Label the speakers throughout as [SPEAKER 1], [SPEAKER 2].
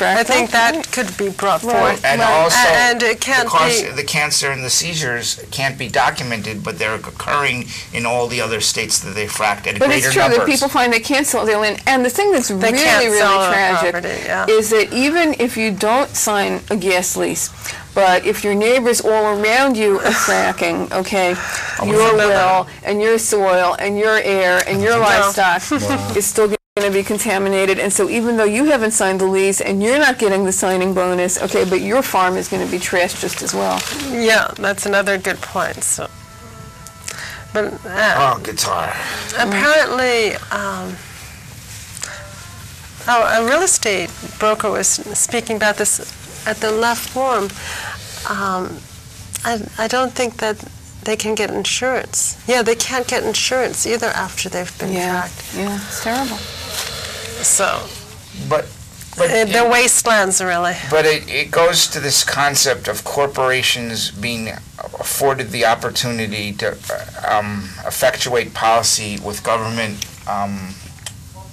[SPEAKER 1] I think that could be brought forth.
[SPEAKER 2] And also,
[SPEAKER 1] and it can't
[SPEAKER 2] the cancer and the seizures can't be documented, but they're occurring in all the other states that they fracked at greater numbers.
[SPEAKER 3] But it's true that people find they can't sell their land. And the thing that's really tragic is that even if you don't sign a gas lease, but if your neighbors all around you are fracking, okay, your well and your soil and your air and your livestock is still going to be contaminated. And so even though you haven't signed the lease and you're not getting the signing bonus, okay, but your farm is going to be trashed just as well.
[SPEAKER 1] Yeah, that's another good point. So, but
[SPEAKER 2] guitar.
[SPEAKER 1] Apparently, a real estate broker was speaking about this at the left forum. I don't think that they can get insurance. Yeah, they can't get insurance either after they've been tracked.
[SPEAKER 3] Yeah, it's terrible.
[SPEAKER 1] So,
[SPEAKER 2] but
[SPEAKER 1] the wastelands, really.
[SPEAKER 2] But it goes to this concept of corporations being afforded the opportunity to effectuate policy with government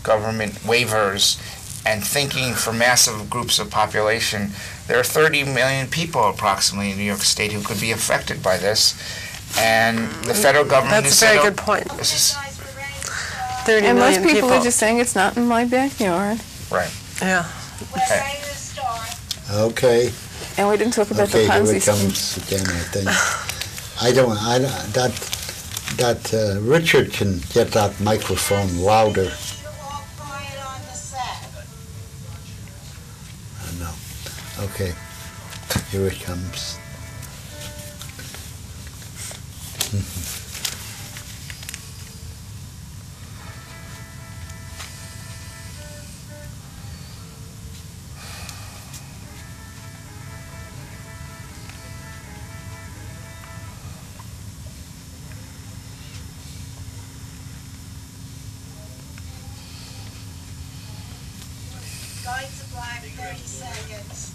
[SPEAKER 2] waivers and thinking for massive groups of population. There are 30 million people approximately in New York State who could be affected by this, and the federal government
[SPEAKER 1] That's a very good point. 30
[SPEAKER 3] and
[SPEAKER 1] million
[SPEAKER 3] most people are just saying it's not in my backyard.
[SPEAKER 2] Right.
[SPEAKER 1] Yeah.
[SPEAKER 4] Okay.
[SPEAKER 3] And we didn't talk about the Ponzi
[SPEAKER 4] scheme. Here it comes again, I think. That Richard can get that microphone louder. Okay, here it comes.
[SPEAKER 5] Going to black, 30 seconds.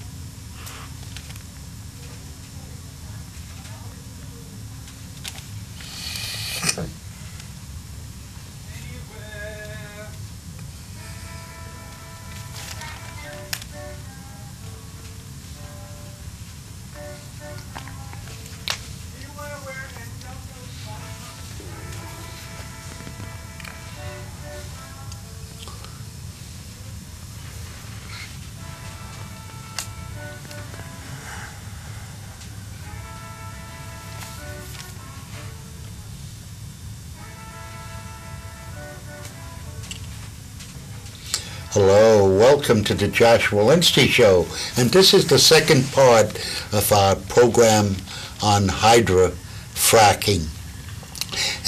[SPEAKER 4] Hello, welcome to the Josh Volinski Show, and this is the second part of our program on hydrofracking.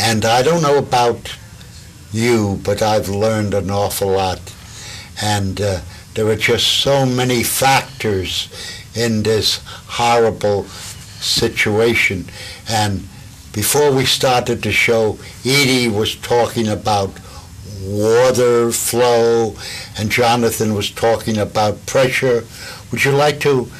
[SPEAKER 4] And I don't know about you, but I've learned an awful lot. And there are just so many factors in this horrible situation. And before we started the show, Edie was talking about water flow, and Jonathan was talking about pressure. Would you like to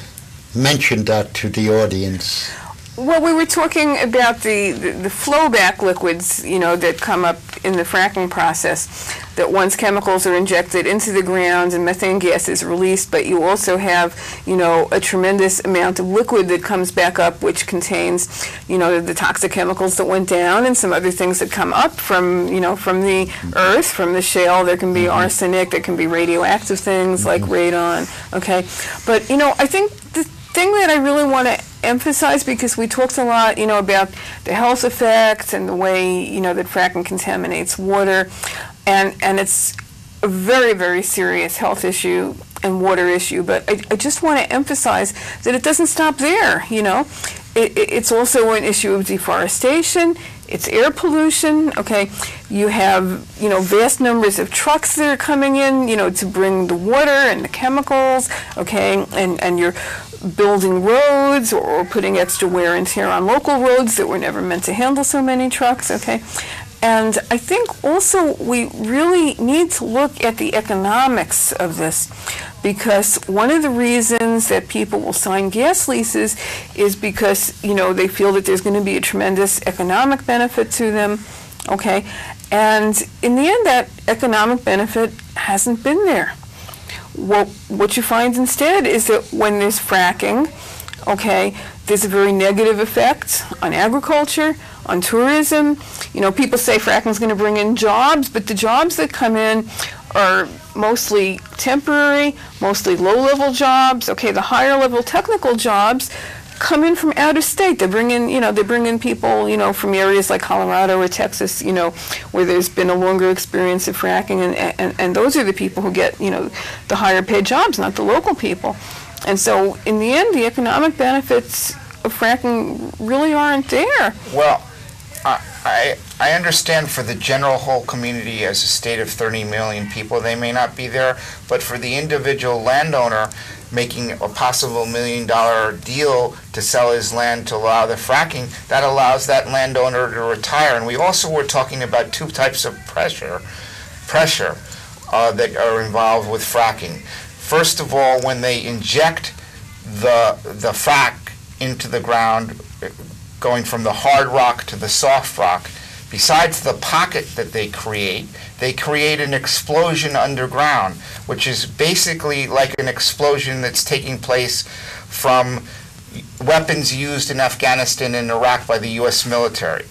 [SPEAKER 4] mention that to the audience?
[SPEAKER 3] Well, we were talking about the flowback liquids, you know, that come up in the fracking process, that once chemicals are injected into the ground and methane gas is released, but you also have, you know, a tremendous amount of liquid that comes back up, which contains, you know, the toxic chemicals that went down and some other things that come up from, you know, from the earth, from the shale. There can be arsenic, there can be radioactive things like radon, okay? But, you know, I think the thing that I really want to emphasize, because we talked a lot, you know, about the health effects and the way, you know, that fracking contaminates water, and it's a very, very serious health issue and water issue, but I just want to emphasize that it doesn't stop there, you know. It's also an issue of deforestation, it's air pollution, okay. You have, you know, vast numbers of trucks that are coming in, you know, to bring the water and the chemicals, okay, and you're building roads or putting extra wear and tear on local roads that were never meant to handle so many trucks, okay. And I think also we really need to look at the economics of this, because one of the reasons that people will sign gas leases is because, you know, they feel that there's going to be a tremendous economic benefit to them, okay? And in the end, that economic benefit hasn't been there. what you find instead is that when there's fracking, okay, there's a very negative effect on agriculture, on tourism. You know, people say fracking is going to bring in jobs, but the jobs that come in are mostly temporary, mostly low-level jobs. Okay, the higher-level technical jobs come in from out of state. They bring in people, from areas like Colorado or Texas, where there's been a longer experience of fracking, and those are the people who get, the higher paid jobs, not the local people. And so, in the end, the economic benefits of fracking really aren't there.
[SPEAKER 2] Well, I understand for the general whole community as a state of 30 million people, they may not be there, but for the individual landowner making a possible $1 million deal to sell his land to allow the fracking, that allows that landowner to retire. And we also were talking about two types of pressure that are involved with fracking. First of all, when they inject the frack into the ground, going from the hard rock to the soft rock, besides the pocket that they create an explosion underground, which is basically like an explosion that's taking place from weapons used in Afghanistan and Iraq by the U.S. military.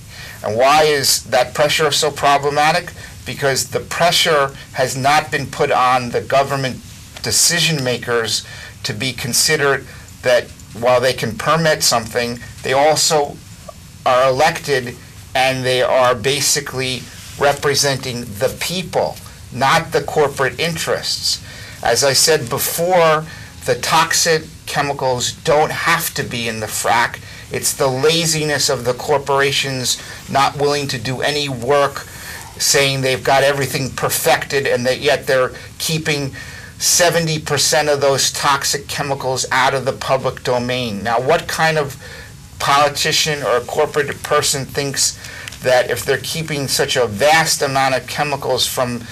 [SPEAKER 2] And why is that pressure so problematic? Because the pressure has not been put on the government decision makers to be considered that while they can permit something, they also are elected and they are basically representing the people, not the corporate interests. As I said before, the toxic chemicals don't have to be in the frack. It's the laziness of the corporations not willing to do any work, saying they've got everything perfected, and that yet they're keeping 70% of those toxic chemicals out of the public domain. Now, what kind of politician or corporate person thinks that if they're keeping such a vast amount of chemicals from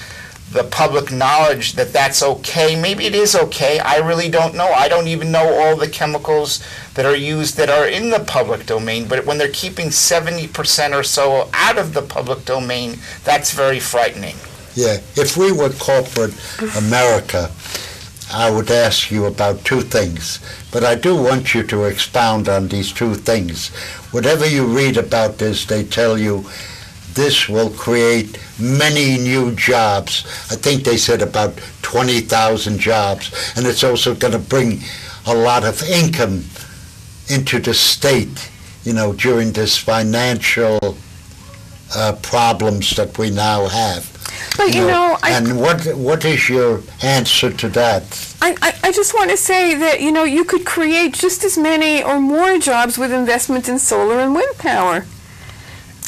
[SPEAKER 2] the public knowledge that that's okay? Maybe it is okay. I really don't know. I don't even know all the chemicals that are used that are in the public domain. But when they're keeping 70% or so out of the public domain, that's very frightening.
[SPEAKER 4] Yeah, if we were corporate America, I would ask you about two things. But I do want you to expound on these two things. Whatever you read about this, they tell you this will create many new jobs. I think they said about 20,000 jobs. And it's also going to bring a lot of income into the state, during this financial problems that we now have.
[SPEAKER 3] But
[SPEAKER 4] and what is your answer to that?
[SPEAKER 3] I just want to say that you could create just as many or more jobs with investment in solar and wind power.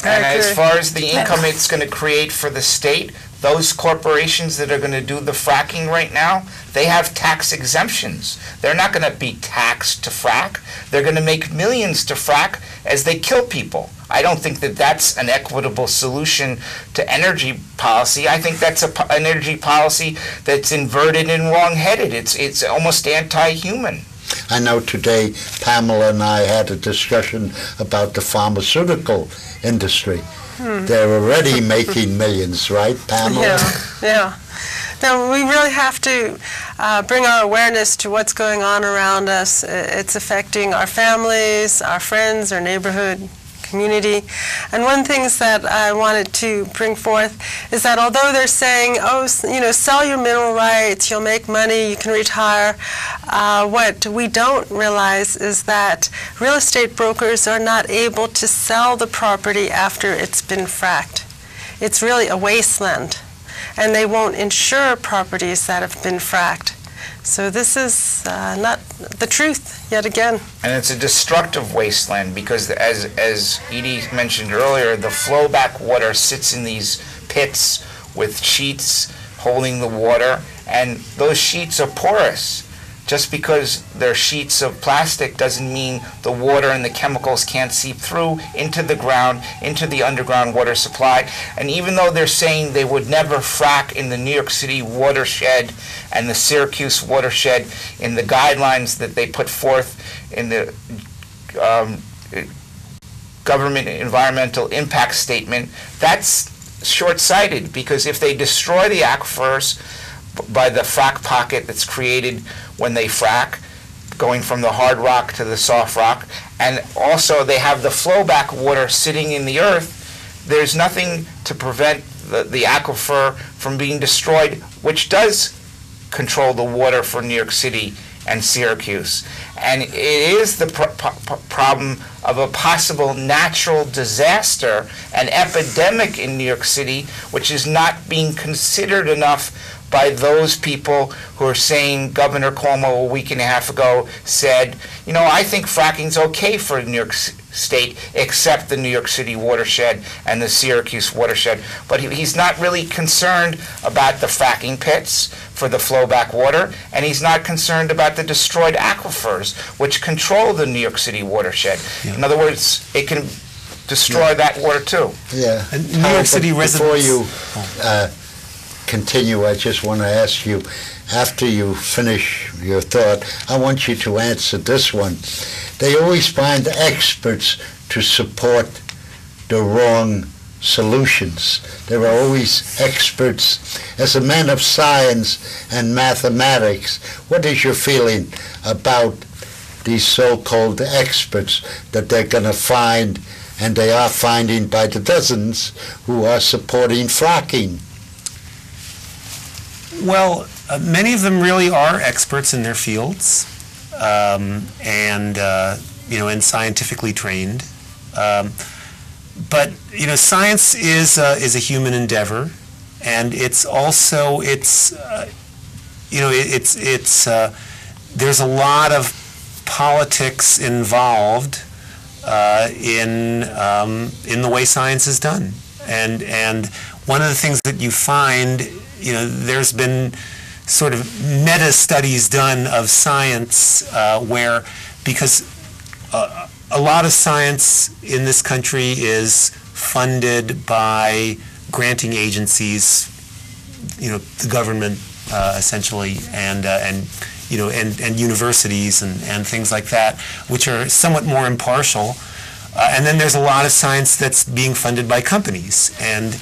[SPEAKER 2] And as far as the income it's going to create for the state, those corporations that are going to do the fracking right now, they have tax exemptions. They're not going to be taxed to frack. They're going to make millions to frack as they kill people. I don't think that that's an equitable solution to energy policy. I think that's an energy policy that's inverted and wrong-headed. It's almost anti-human.
[SPEAKER 4] I know today Pamela and I had a discussion about the pharmaceutical industry. They're already making millions, right, Pamela?
[SPEAKER 1] Yeah. No, we really have to bring our awareness to what's going on around us. It's affecting our families, our friends, our neighborhood, community. And one of the things that I wanted to bring forth is that although they're saying, sell your mineral rights, you'll make money, you can retire, what we don't realize is that real estate brokers are not able to sell the property after it's been fracked. It's really a wasteland, and they won't insure properties that have been fracked. So this is not the truth yet again.
[SPEAKER 2] And it's a destructive wasteland because, as Edie mentioned earlier, the flowback water sits in these pits with sheets holding the water, and those sheets are porous. Just because they're sheets of plastic doesn't mean the water and the chemicals can't seep through into the ground, into the underground water supply. And even though they're saying they would never frack in the New York City watershed and the Syracuse watershed in the guidelines that they put forth in the government environmental impact statement, that's short-sighted, because if they destroy the aquifers, by the frac pocket that's created when they frac, going from the hard rock to the soft rock. And also they have the flowback water sitting in the earth. There's nothing to prevent the aquifer from being destroyed, which does control the water for New York City and Syracuse. And it is the problem of a possible natural disaster, an epidemic in New York City, which is not being considered enough by those people who are saying, Governor Cuomo a week and a half ago said, you know, I think fracking's okay for New York State, except the New York City watershed and the Syracuse watershed. But he's not really concerned about the fracking pits for the flowback water, and he's not concerned about the destroyed aquifers, which control the New York City watershed. Yeah. In other words, it can destroy that water too.
[SPEAKER 4] Yeah.
[SPEAKER 6] And New York City residents...
[SPEAKER 4] Before you continue, I just want to ask you, after you finish your thought, I want you to answer this one. They always find experts to support the wrong solutions. There are always experts. As a man of science and mathematics, what is your feeling about these so-called experts that they're going to find, and they are finding by the dozens, who are supporting fracking?
[SPEAKER 6] Well, many of them really are experts in their fields, and scientifically trained. But science is a human endeavor, and it's also there's a lot of politics involved in the way science is done, and one of the things that you find, there's been sort of meta studies done of science where, because a lot of science in this country is funded by granting agencies, the government essentially, and universities and things like that, which are somewhat more impartial. And then there's a lot of science that's being funded by companies, and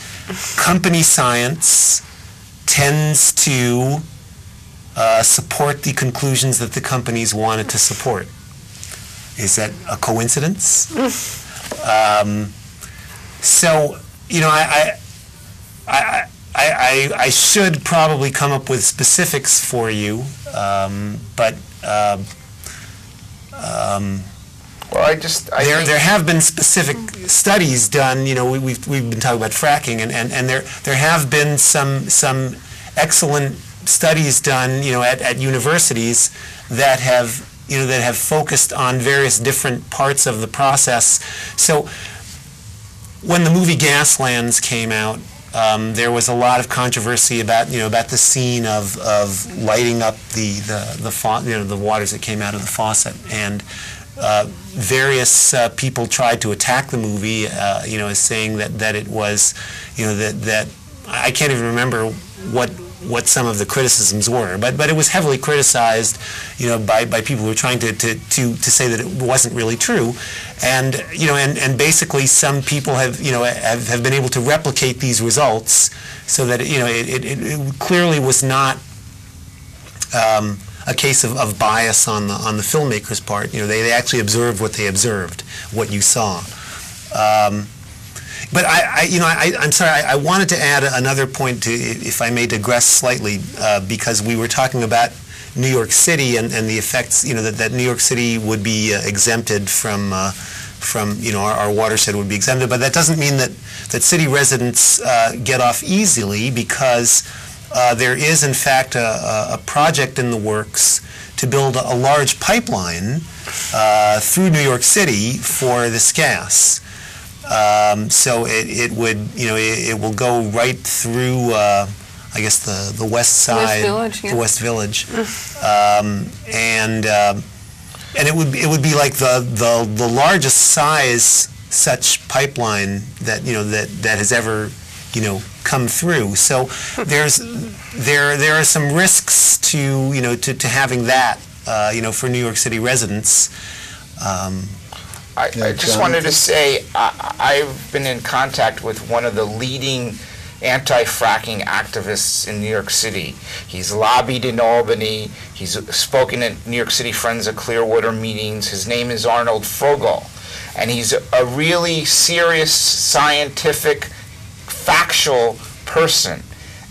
[SPEAKER 6] company science tends to support the conclusions that the companies wanted to support. Is that a coincidence? So, I should probably come up with specifics for you, but
[SPEAKER 2] well,
[SPEAKER 6] there have been specific studies done. We've been talking about fracking, and there have been some excellent studies done, at universities that have focused on various different parts of the process. So when the movie Gaslands came out, there was a lot of controversy about the scene of lighting up the waters that came out of the faucet, and various people tried to attack the movie, as saying that it was, that I can't even remember what some of the criticisms were, but it was heavily criticized, by people who were trying to say that it wasn't really true, and and basically some people have been able to replicate these results, so that it clearly was not a case of bias on the filmmaker's part. They actually observed what they observed, what you saw. But I'm sorry, I wanted to add another point, if I may digress slightly, because we were talking about New York City and the effects, that New York City would be exempted from our watershed would be exempted, but that doesn't mean that city residents get off easily, because there is in fact a project in the works to build a large pipeline through New York City for this gas. So it will go right through, I guess, the west side, the West Village, and it would be like the largest size such pipeline that that has ever come through. So there are some risks to having that for New York City residents.
[SPEAKER 2] I just wanted to say I've been in contact with one of the leading anti-fracking activists in New York City. He's lobbied in Albany. He's spoken at New York City Friends of Clearwater meetings. His name is Arnold Fogel. And he's a really serious, scientific, factual person.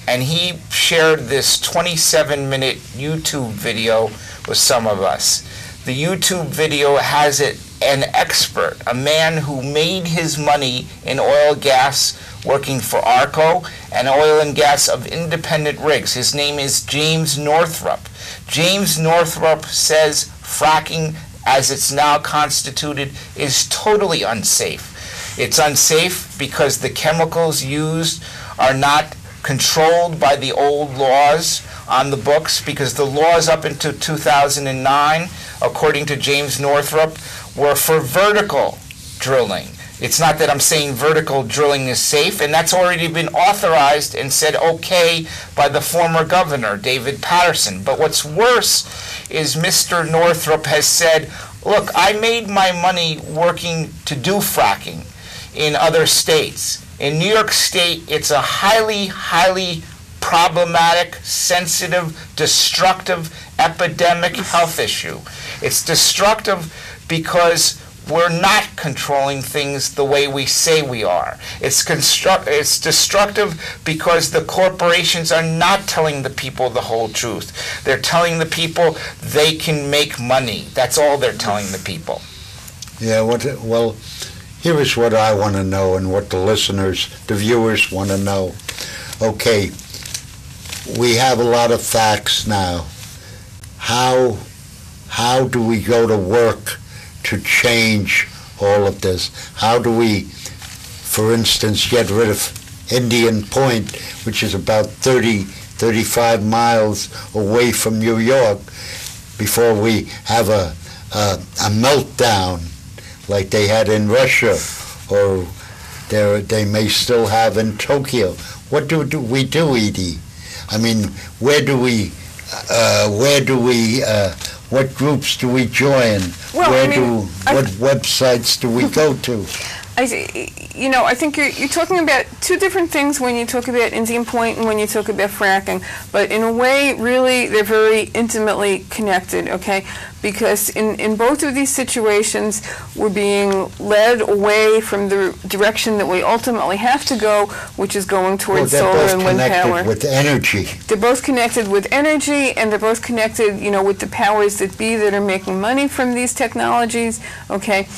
[SPEAKER 2] And he shared this 27-minute YouTube video with some of us. The YouTube video has an expert, a man who made his money in oil and gas working for ARCO and oil and gas of independent rigs. His name is James Northrop. James Northrop says fracking, as it's now constituted, is totally unsafe. It's unsafe because the chemicals used are not controlled by the old laws on the books, because the laws up until 2009, according to James Northrop, were for vertical drilling. It's not that I'm saying vertical drilling is safe, and that's already been authorized and said okay by the former governor, David Patterson. But what's worse is Mr. Northrop has said, look, I made my money working to do fracking in other states. In New York State, it's a highly, highly problematic, sensitive, destructive, epidemic health issue. It's destructive because we're not controlling things the way we say we are. It's destructive because the corporations are not telling the people the whole truth. They're telling the people they can make money. That's all they're telling the people.
[SPEAKER 4] Yeah, well, here is what I want to know and what the listeners, the viewers want to know. Okay, we have a lot of facts now. How do we go to work to change all of this? How do we, for instance, get rid of Indian Point, which is about 35 miles away from New York, before we have a meltdown like they had in Russia, or they may still have in Tokyo? What do we do, Edie? I mean, what groups do we join?
[SPEAKER 3] Well,
[SPEAKER 4] what websites do we go to?
[SPEAKER 3] I think you're talking about two different things when you talk about Indian Point and when you talk about fracking. But in a way, really, they're very intimately connected, okay? Because in both of these situations, we're being led away from the direction that we ultimately have to go, which is going towards solar and wind power.
[SPEAKER 4] They're both connected with energy.
[SPEAKER 3] They're both connected with energy, and they're both connected, with the powers that be that are making money from these technologies, okay?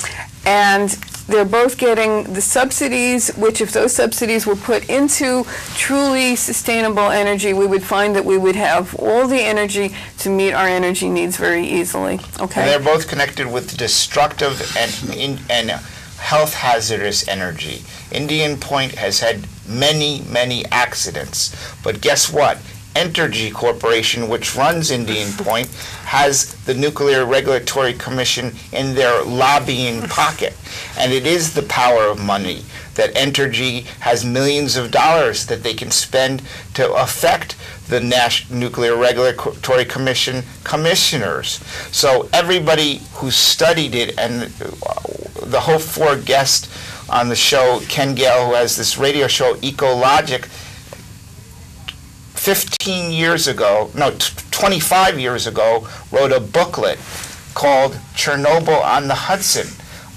[SPEAKER 3] And they're both getting the subsidies, which if those subsidies were put into truly sustainable energy, we would find that we would have all the energy to meet our energy needs very easily. Okay.
[SPEAKER 2] And they're both connected with destructive and health hazardous energy. Indian Point has had many, many accidents. But guess what? Entergy Corporation, which runs Indian Point, has the Nuclear Regulatory Commission in their lobbying pocket. And it is the power of money that Entergy has millions of dollars that they can spend to affect the National Nuclear Regulatory Commission commissioners. So everybody who studied it, and the whole four guests on the show, Ken Gale, who has this radio show, Ecologic, 25 years ago, wrote a booklet called Chernobyl on the Hudson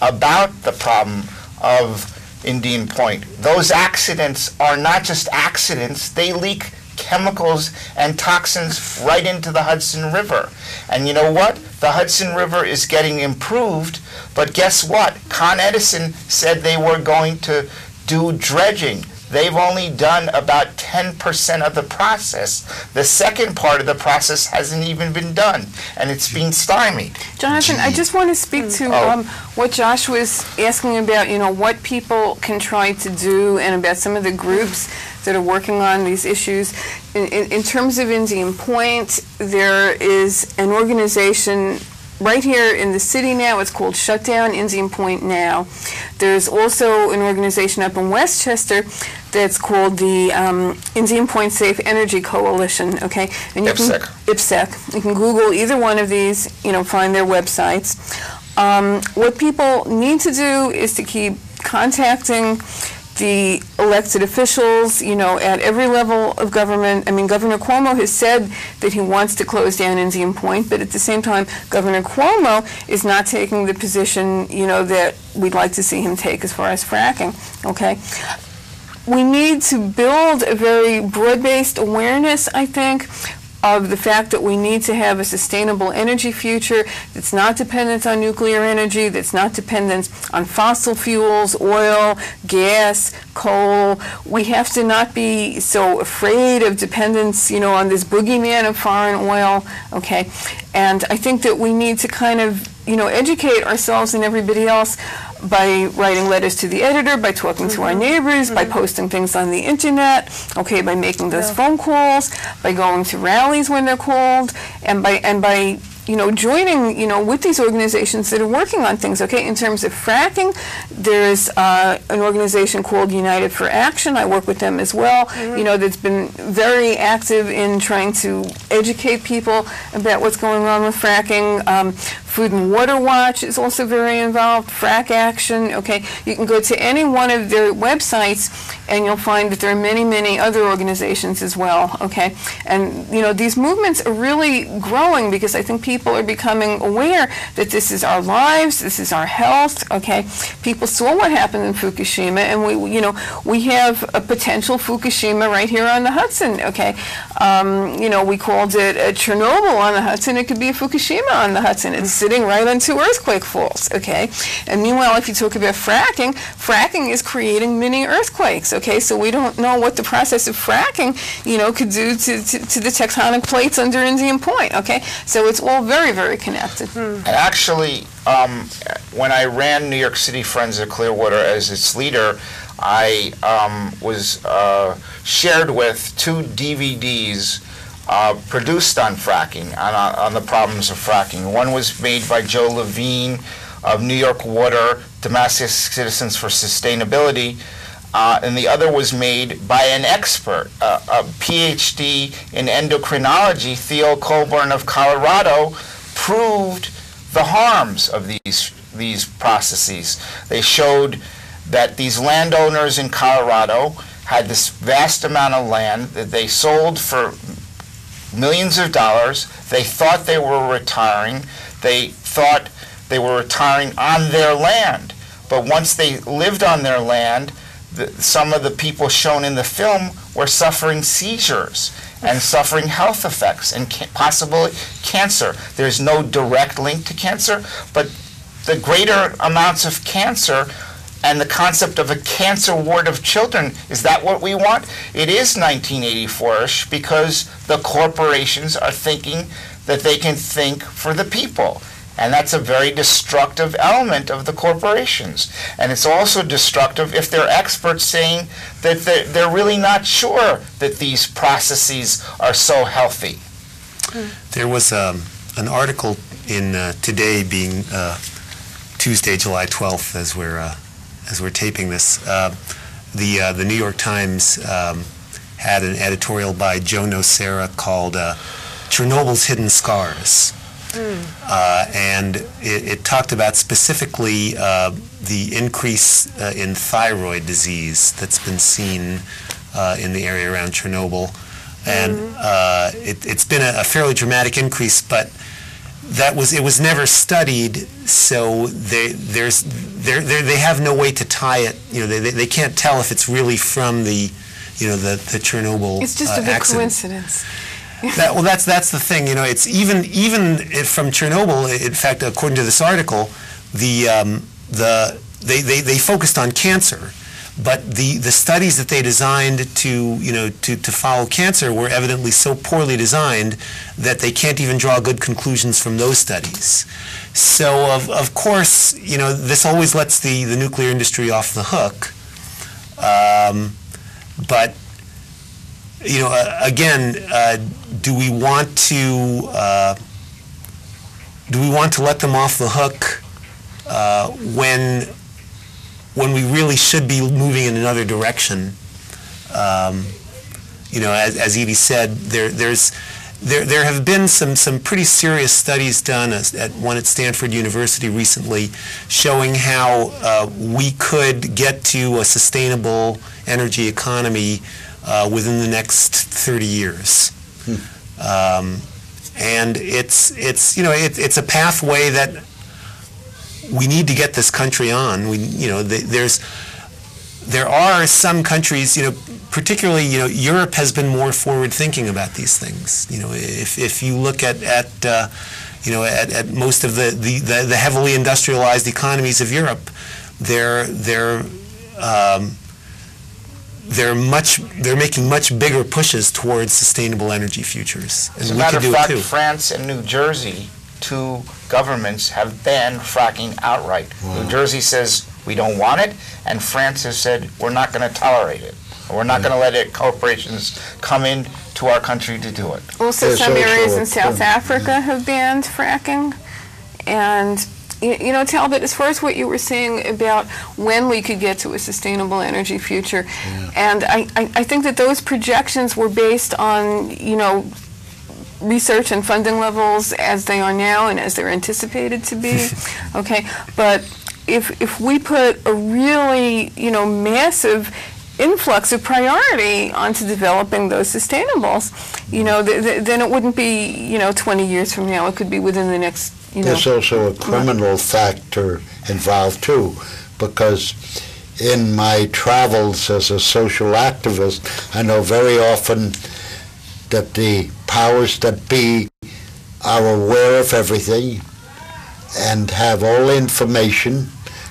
[SPEAKER 2] about the problem of Indian Point. Those accidents are not just accidents, they leak chemicals and toxins right into the Hudson River. And you know what? The Hudson River is getting improved, but guess what? Con Edison said they were going to do dredging. They've only done about 10% of the process. The second part of the process hasn't even been done, and it's being stymied.
[SPEAKER 3] Jonathan, I just want to speak to what Josh was asking about, what people can try to do, and about some of the groups that are working on these issues. In terms of Indian Point, there is an organization right here in the city now. It's called Shut Down Indian Point Now. There's also an organization up in Westchester that's called the Indian Point Safe Energy Coalition, okay? And you
[SPEAKER 2] IPSEC.
[SPEAKER 3] IPSEC. You can Google either one of these, find their websites. What people need to do is to keep contacting the elected officials, you know, at every level of government. I mean, Governor Cuomo has said that he wants to close down Indian Point, but at the same time, Governor Cuomo is not taking the position, you know, that we'd like to see him take as far as fracking, okay? We need to build a very broad-based awareness, I think, of the fact that we need to have a sustainable energy future that's not dependent on nuclear energy, that's not dependent on fossil fuels, oil, gas, coal. We have to not be so afraid of dependence, you know, on this boogeyman of foreign oil, okay? And I think that we need to kind of, you know, educate ourselves and everybody else by writing letters to the editor, by talking to our neighbors, by posting things on the internet, okay, by making those phone calls, by going to rallies when they're called, and by you know, joining, you know, with these organizations that are working on things, okay? In terms of fracking, there's an organization called United for Action. I work with them as well, you know, that's been very active in trying to educate people about what's going on with fracking. Food and Water Watch is also very involved, Frack Action, okay? You can go to any one of their websites and you'll find that there are many, many other organizations as well, okay? And, you know, these movements are really growing because I think people are becoming aware that this is our lives, this is our health, okay? People saw what happened in Fukushima, and we, you know, we have a potential Fukushima right here on the Hudson, okay? You know, we called it a Chernobyl on the Hudson. It could be a Fukushima on the Hudson. It's sitting right on two earthquake faults, okay? And meanwhile, if you talk about fracking, fracking is creating mini earthquakes, okay? So we don't know what the process of fracking, you know, could do to the tectonic plates under Indian Point, okay? So it's all very, very connected.
[SPEAKER 2] And actually, when I ran New York City Friends of Clearwater as its leader, I was shared with 2 DVDs produced on fracking, on the problems of fracking. One was made by Joe Levine of New York Water, Damascus Citizens for Sustainability, and the other was made by an expert, a PhD in endocrinology. Theo Colburn of Colorado proved the harms of these processes. They showed that these landowners in Colorado had this vast amount of land that they sold for millions of dollars. They thought they were retiring. They thought they were retiring on their land. But once they lived on their land, some of the people shown in the film were suffering seizures and suffering health effects and possibly cancer. There's no direct link to cancer, but the greater amounts of cancer and the concept of a cancer ward of children, is that what we want? It is 1984-ish because the corporations are thinking that they can think for the people. And that's a very destructive element of the corporations. And it's also destructive if they're experts saying that they're really not sure that these processes are so healthy.
[SPEAKER 6] There was an article in Today, being Tuesday, July 12th, as we're taping this. The New York Times had an editorial by Joe Nocera called Chernobyl's Hidden Scars. And it talked about specifically the increase in thyroid disease that's been seen in the area around Chernobyl. And it's been a fairly dramatic increase, but it was never studied, so they have no way to tie it. You know, they can't tell if it's really from the Chernobyl
[SPEAKER 3] It's just a big
[SPEAKER 6] accident.
[SPEAKER 3] Coincidence.
[SPEAKER 6] That's the thing. You know, it's even from Chernobyl. In fact, according to this article, they focused on cancer, but the studies that they designed to follow cancer were evidently so poorly designed that they can't even draw good conclusions from those studies. So of course, you know, this always lets the nuclear industry off the hook, but. You know, again, do we want to let them off the hook when we really should be moving in another direction? You know, as Edie said, there's there have been some pretty serious studies done one at Stanford University recently showing how we could get to a sustainable energy economy within the next 30 years. And it's a pathway that we need to get this country on. There are some countries, particularly, Europe has been more forward-thinking about these things. If you look at most of the heavily industrialized economies of Europe, they're making much bigger pushes towards sustainable energy futures. And
[SPEAKER 2] as a matter of fact, France and New Jersey, two governments have banned fracking outright. New Jersey says we don't want it, and France has said we're not going to tolerate it. We're not going to let corporations come in to our country to do it.
[SPEAKER 3] Also, some areas in South Africa have banned fracking. And, Talbot, as far as what you were saying about when we could get to a sustainable energy future, and I think that those projections were based on, research and funding levels as they are now and as they're anticipated to be. Okay, but if we put a really, massive influx of priority onto developing those sustainables, then it wouldn't be, 20 years from now. It could be within the next,
[SPEAKER 4] There's also a criminal factor involved too, because in my travels as a social activist, I know very often that the powers that be are aware of everything and have all the information,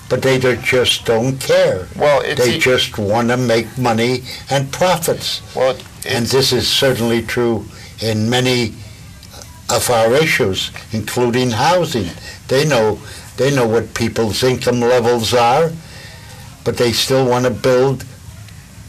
[SPEAKER 4] but they just don't care.
[SPEAKER 2] Well,
[SPEAKER 4] they just want to make money and profits.
[SPEAKER 2] Well,
[SPEAKER 4] and this is certainly true in many of our issues, including housing. They know what people's income levels are, but they still want to build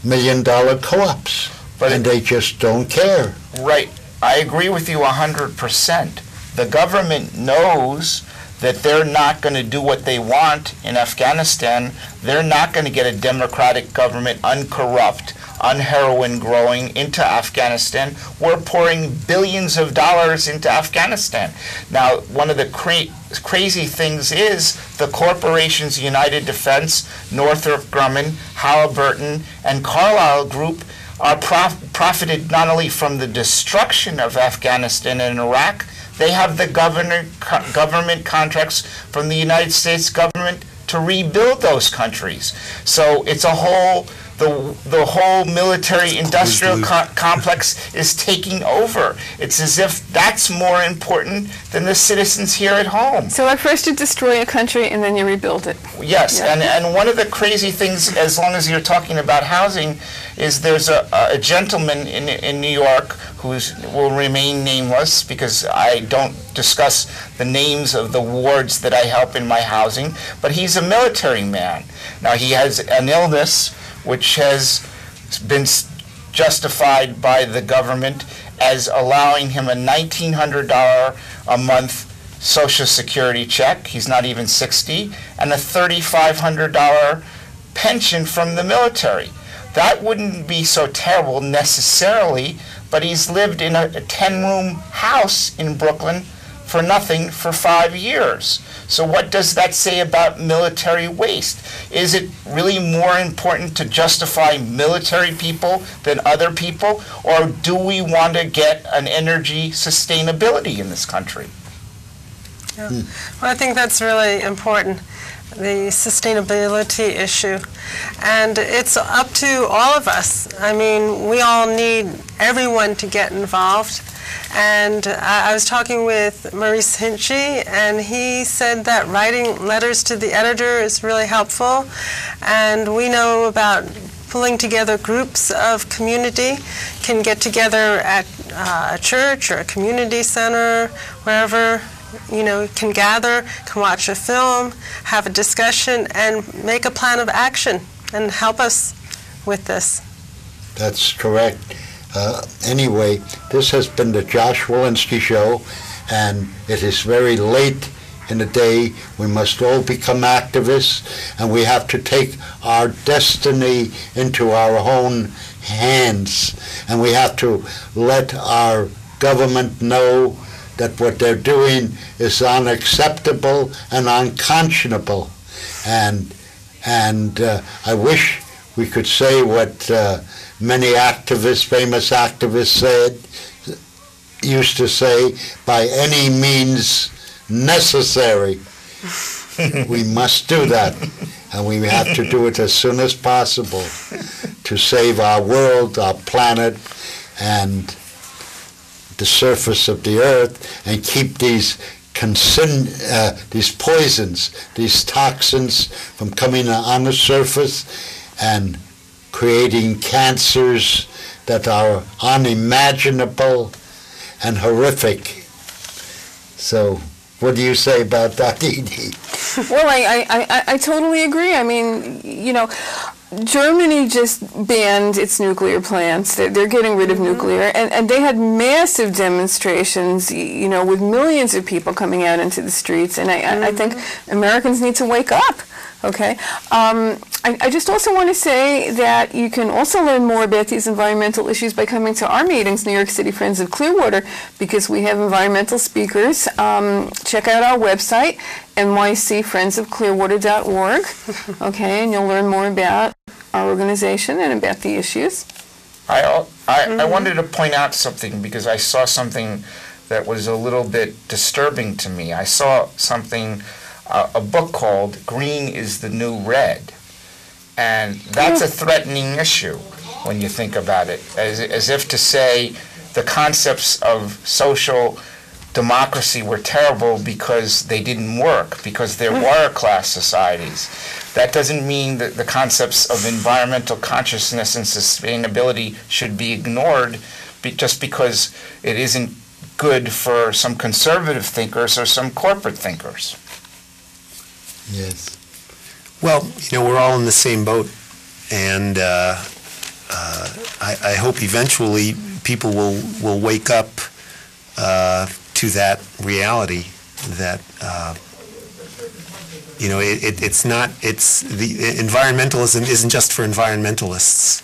[SPEAKER 4] million-dollar co-ops, and they just don't care.
[SPEAKER 2] Right. I agree with you 100%. The government knows that they're not going to do what they want in Afghanistan. They're not going to get a democratic government, uncorrupt, unheroin growing into Afghanistan. We're pouring billions of dollars into Afghanistan. Now, one of the crazy things is the corporations United Defense, Northrop Grumman, Halliburton, and Carlyle Group are profited not only from the destruction of Afghanistan and Iraq, they have the government contracts from the United States government to rebuild those countries. So it's a whole, the whole military-industrial complex is taking over. It's as if that's more important than the citizens here at home.
[SPEAKER 3] So at first you destroy a country and then you rebuild it.
[SPEAKER 2] Yes, and one of the crazy things, as long as you're talking about housing, is there's a gentleman in New York who will remain nameless because I don't discuss the names of the wards that I help in my housing, but he's a military man. Now he has an illness which has been justified by the government as allowing him a $1,900 a month Social Security check. He's not even 60, and a $3,500 pension from the military. That wouldn't be so terrible necessarily, but he's lived in a 10-room house in Brooklyn for nothing for 5 years. So what does that say about military waste? Is it really more important to justify military people than other people, or do we want to get an energy sustainability in this country?
[SPEAKER 1] Yeah. Well, I think that's really important, the sustainability issue. And it's up to all of us. I mean, we all need everyone to get involved. And I was talking with Maurice Hinchy, and he said that writing letters to the editor is really helpful. And we know about pulling together groups of community, can get together at a church or a community center, wherever, can gather, can watch a film, have a discussion, and make a plan of action and help us with this.
[SPEAKER 4] That's correct. Anyway, this has been the Josh Wolinski Show, and it is very late in the day. We must all become activists, and we have to take our destiny into our own hands, and we have to let our government know that what they're doing is unacceptable and unconscionable. And I wish we could say what many activists, famous activists used to say, by any means necessary. We must do that, and we have to do it as soon as possible to save our world, our planet, and the surface of the earth, and keep these poisons, these toxins from coming on the surface and creating cancers that are unimaginable and horrific. So what do you say about that, Edie?
[SPEAKER 3] Well, I totally agree. I mean, Germany just banned its nuclear plants. They're getting rid of nuclear, and they had massive demonstrations, with millions of people coming out into the streets, and I think Americans need to wake up, okay? I just also want to say that you can also learn more about these environmental issues by coming to our meetings, New York City Friends of Clearwater, because we have environmental speakers. Check out our website, nycfriendsofclearwater.org, okay, and you'll learn more about our organization and about the issues.
[SPEAKER 2] I wanted to point out something, because I saw something that was a little bit disturbing to me. I saw something, a book called Green is the New Red. And that's a threatening issue when you think about it, as if to say the concepts of social democracy were terrible because they didn't work, because there were class societies. That doesn't mean that the concepts of environmental consciousness and sustainability should be ignored just because it isn't good for some conservative thinkers or some corporate thinkers.
[SPEAKER 4] Yes.
[SPEAKER 6] Well, we're all in the same boat, and I hope eventually people will wake up to that reality that environmentalism isn't just for environmentalists.